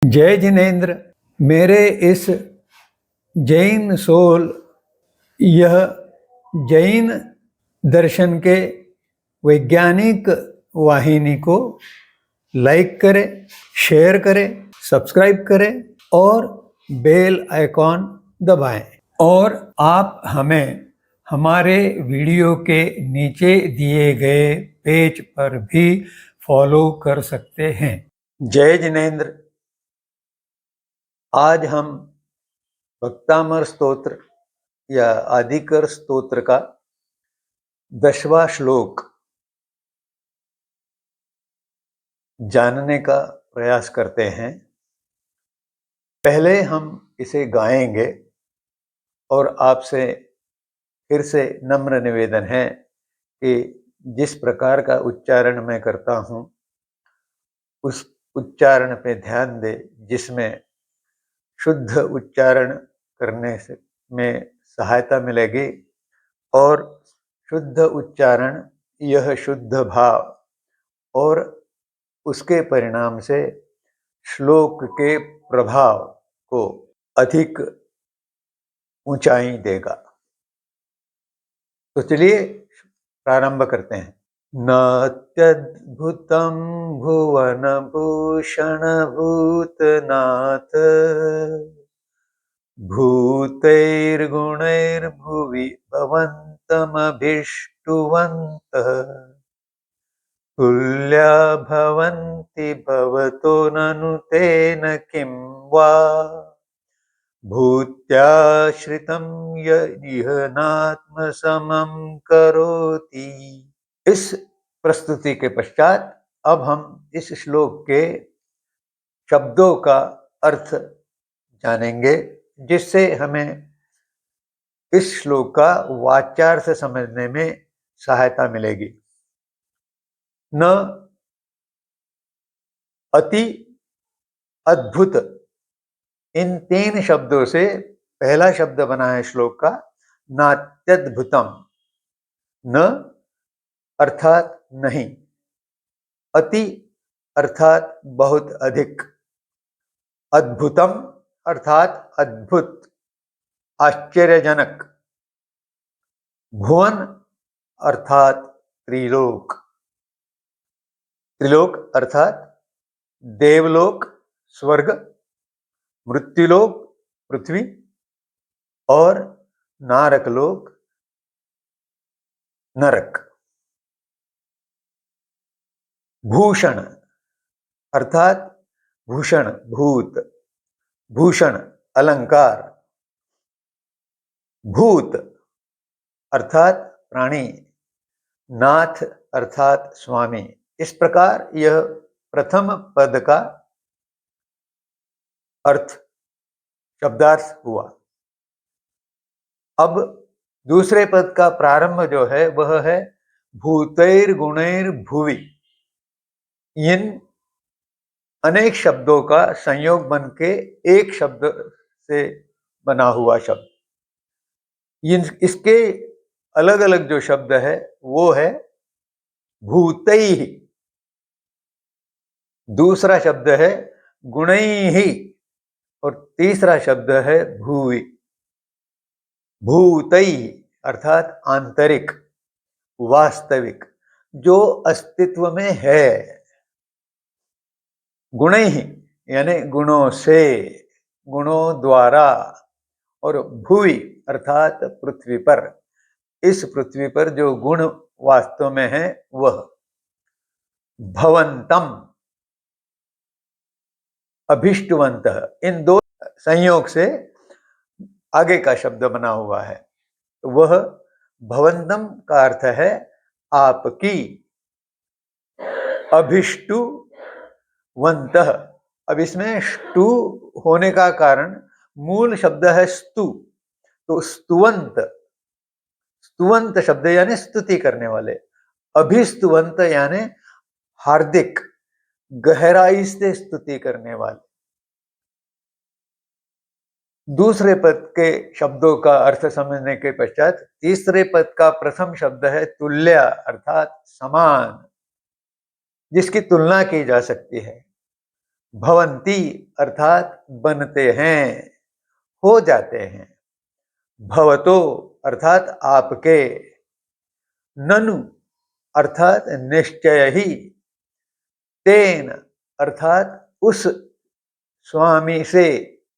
जय जिनेन्द्र। मेरे इस जैन सोल यह जैन दर्शन के वैज्ञानिक वाहिनी को लाइक करें, शेयर करें, सब्सक्राइब करें और बेल आइकॉन दबाएं। और आप हमें हमारे वीडियो के नीचे दिए गए पेज पर भी फॉलो कर सकते हैं। जय जिनेन्द्र। आज हम भक्तामर स्तोत्र या आदिकर स्तोत्र का 10वां श्लोक जानने का प्रयास करते हैं। पहले हम इसे गाएंगे और आपसे फिर से नम्र निवेदन है कि जिस प्रकार का उच्चारण मैं करता हूं उस उच्चारण पे ध्यान दे, जिसमें शुद्ध उच्चारण करने से में सहायता मिलेगी और शुद्ध उच्चारण यह शुद्ध भाव और उसके परिणाम से श्लोक के प्रभाव को अधिक ऊंचाई देगा। तो चलिए प्रारंभ करते हैं। नात्यद्भुतं भुवन भूषण भूतनाथ भूतैर्गुणैर्भुवि भवन्तमभिष्टुवन्तः तुल्या भवन्ति भवतो ननु तेन किं वा भूत्याश्रितं यदिह नात्मसमं करोति। इस प्रस्तुति के पश्चात अब हम इस श्लोक के शब्दों का अर्थ जानेंगे, जिससे हमें इस श्लोक का वाच्यार्थ समझने में सहायता मिलेगी। न, अति, अद्भुत, इन 3 शब्दों से पहला शब्द बना है श्लोक का नात्यद्भुतम। न अर्थात नहीं, अति अर्थात बहुत अधिक, अद्भुतम अर्थात अद्भुत, आश्चर्यजनक, भुवन अर्थात त्रिलोक, त्रिलोक अर्थात देवलोक स्वर्ग, मृत्युलोक पृथ्वी और नारकलोक नरक। भूषण अर्थात भूषण भूत, भूषण अलंकार, भूत अर्थात प्राणी, नाथ अर्थात स्वामी। इस प्रकार यह प्रथम पद का अर्थ शब्दार्थ हुआ। अब दूसरे पद का प्रारंभ जो है वह है भूतैर्गुणैर्भुवि। इन अनेक शब्दों का संयोग बन के एक शब्द से बना हुआ शब्द। इसके अलग अलग जो शब्द है वो है भूतैः, दूसरा शब्द है गुणैः और तीसरा शब्द है भूवि। भूतैः अर्थात आंतरिक, वास्तविक, जो अस्तित्व में है। गुणैः यानी गुणों से, गुणों द्वारा। और भूवि अर्थात पृथ्वी पर, इस पृथ्वी पर जो गुण वास्तव में है वह। भवंतम, अभिष्टवंतः, इन दो संयोग से आगे का शब्द बना हुआ है। वह भवंतम का अर्थ है आपकी, अभिष्टुवंतः। अब इसमें ष्टु होने का कारण मूल शब्द है स्तु, तो स्तुवंत, स्तुवंत शब्द यानी स्तुति करने वाले। अभिस्तुवंत यानी हार्दिक, गहराई से स्तुति करने वाले। दूसरे पद के शब्दों का अर्थ समझने के पश्चात तीसरे पद का प्रथम शब्द है तुल्य अर्थात समान, जिसकी तुलना की जा सकती है। भवंती अर्थात बनते हैं, हो जाते हैं। भवतो अर्थात आपके। ननु अर्थात निश्चय ही। तेन अर्थात उस स्वामी से,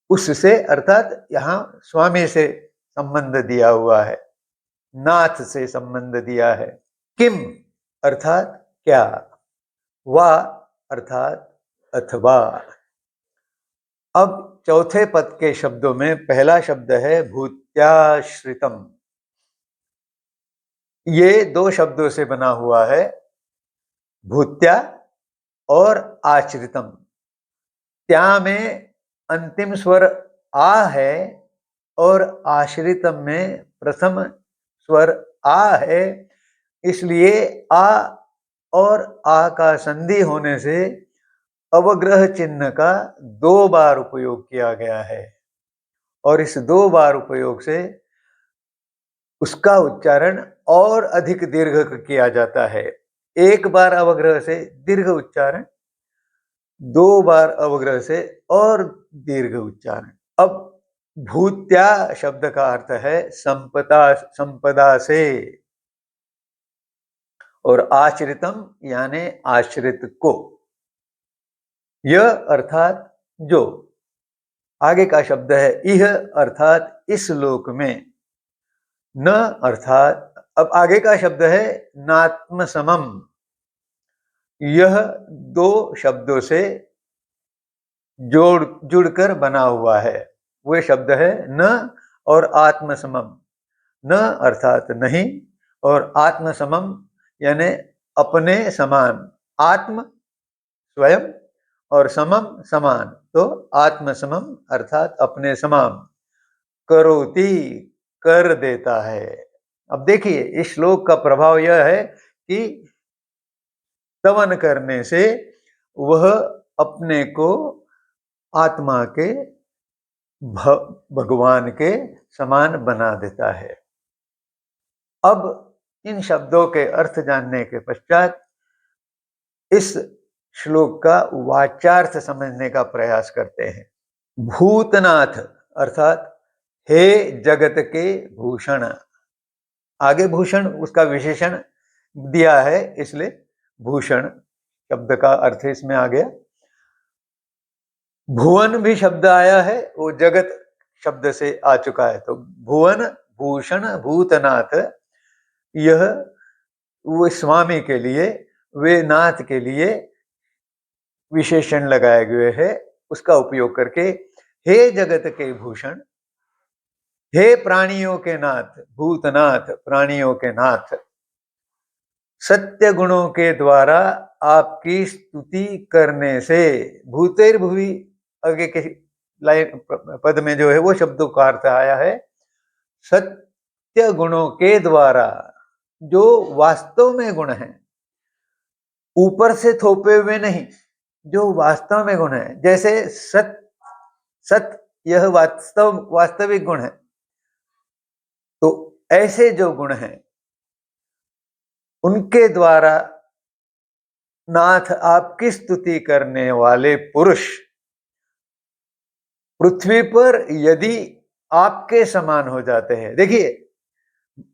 उससे अर्थात यहां स्वामी से संबंध दिया हुआ है, नाथ से संबंध दिया है। किम अर्थात क्या, वा अर्थात अथवा। अब चौथे पद के शब्दों में पहला शब्द है भूत्याश्रितम। ये दो शब्दों से बना हुआ है, भूत्या और आश्रितम। त्या में अंतिम स्वर आ है और आश्रितम में प्रथम स्वर आ है, इसलिए आ और आ का संधि होने से अवग्रह चिन्ह का दो बार उपयोग किया गया है और इस दो बार उपयोग से उसका उच्चारण और अधिक दीर्घ किया जाता है। एक बार अवग्रह से दीर्घ उच्चारण, दो बार अवग्रह से और दीर्घ उच्चारण। अब भूत्या शब्द का अर्थ है संपदा, संपदा से, और आश्रितम यानी आश्रित को। यह अर्थात जो। आगे का शब्द है इह अर्थात इस लोक में। न अर्थात, अब आगे का शब्द है नात्म समम। यह दो शब्दों से जुड़कर बना हुआ है। वह शब्द है न और आत्मसमम। न अर्थात नहीं और आत्मसमम यानी अपने समान। आत्म स्वयं और समम समान, तो आत्मसमम अर्थात अपने समान। करोति कर देता है। अब देखिए इस श्लोक का प्रभाव यह है कि स्तवन करने से वह अपने को आत्मा के भगवान के समान बना देता है। अब इन शब्दों के अर्थ जानने के पश्चात इस श्लोक का वाच्यार्थ समझने का प्रयास करते हैं। भूतनाथ अर्थात हे जगत के भूषण। आगे भूषण उसका विशेषण दिया है, इसलिए भूषण शब्द का अर्थ इसमें आ गया। भुवन भी शब्द आया है, वो जगत शब्द से आ चुका है, तो भुवन भूषण भूतनाथ, यह वो स्वामी के लिए, वे नाथ के लिए विशेषण लगाए गए हैं। उसका उपयोग करके हे जगत के भूषण, हे प्राणियों के नाथ, भूतनाथ प्राणियों के नाथ, सत्य गुणों के द्वारा आपकी स्तुति करने से। भूतेर्भुवि आगे के लाइन पद में जो है वो शब्दों का अर्थ आया है सत्य गुणों के द्वारा, जो वास्तव में गुण है, ऊपर से थोपे हुए नहीं, जो वास्तव में गुण है। जैसे सत यह वास्तविक गुण है, तो ऐसे जो गुण हैं उनके द्वारा नाथ आपकी स्तुति करने वाले पुरुष पृथ्वी पर यदि आपके समान हो जाते हैं। देखिए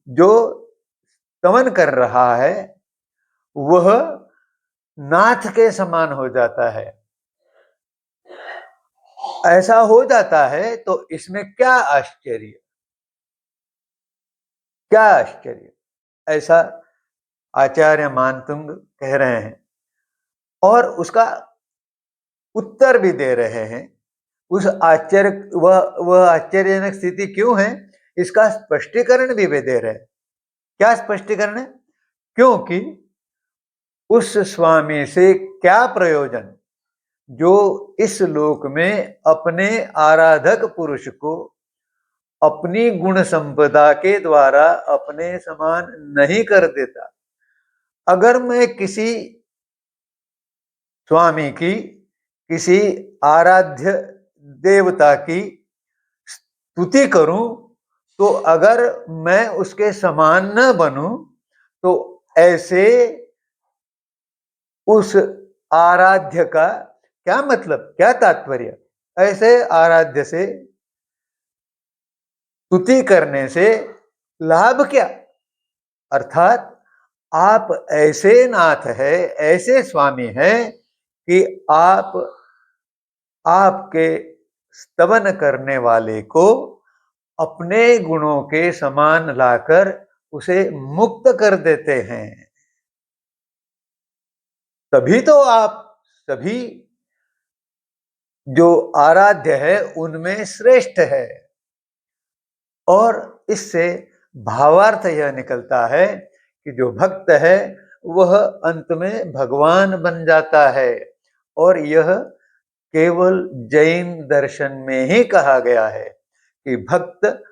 जो स्तवन कर रहा है वह नाथ के समान हो जाता है। ऐसा हो जाता है तो इसमें क्या आश्चर्य, क्या आश्चर्य, ऐसा आचार्य मानतुंग कह रहे हैं और उसका उत्तर भी दे रहे हैं। उस आश्चर्य, वह आश्चर्यजनक स्थिति क्यों है, इसका स्पष्टीकरण भी वे दे रहे हैं। क्या स्पष्टीकरण है? क्योंकि उस स्वामी से क्या प्रयोजन जो इस लोक में अपने आराधक पुरुष को अपनी गुण संपदा के द्वारा अपने समान नहीं कर देता। अगर मैं किसी स्वामी की, किसी आराध्य देवता की स्तुति करूं, तो अगर मैं उसके समान न बनूं तो ऐसे उस आराध्य का क्या मतलब, क्या तात्पर्य? ऐसे आराध्य से स्तुति करने से लाभ क्या? अर्थात आप ऐसे नाथ है, ऐसे स्वामी हैं कि आप आपके स्तवन करने वाले को अपने गुणों के समान लाकर उसे मुक्त कर देते हैं। तभी तो आप सभी जो आराध्य है उनमें श्रेष्ठ है। और इससे भावार्थ यह निकलता है कि जो भक्त है वह अंत में भगवान बन जाता है। और यह केवल जैन दर्शन में ही कहा गया है कि भक्त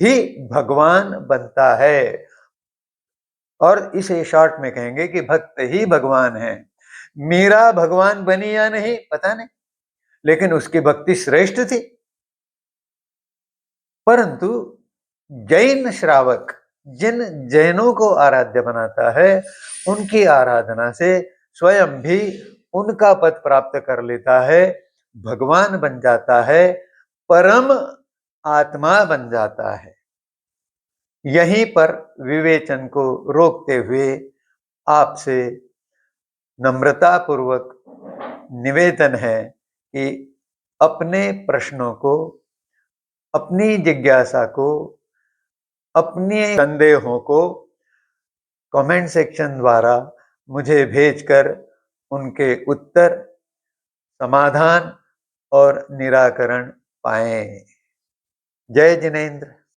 ही भगवान बनता है। और इसे शॉर्ट में कहेंगे कि भक्त ही भगवान है। मीरा भगवान बनी या नहीं पता नहीं, लेकिन उसकी भक्ति श्रेष्ठ थी। परंतु जैन श्रावक जिन जैनों को आराध्य बनाता है उनकी आराधना से स्वयं भी उनका पद प्राप्त कर लेता है, भगवान बन जाता है, परम आत्मा बन जाता है। यहीं पर विवेचन को रोकते हुए आपसे नम्रता पूर्वक निवेदन है कि अपने प्रश्नों को, अपनी जिज्ञासा को, अपने संदेहों को कमेंट सेक्शन द्वारा मुझे भेजकर उनके उत्तर, समाधान और निराकरण पाएं। जय जिनेंद्र।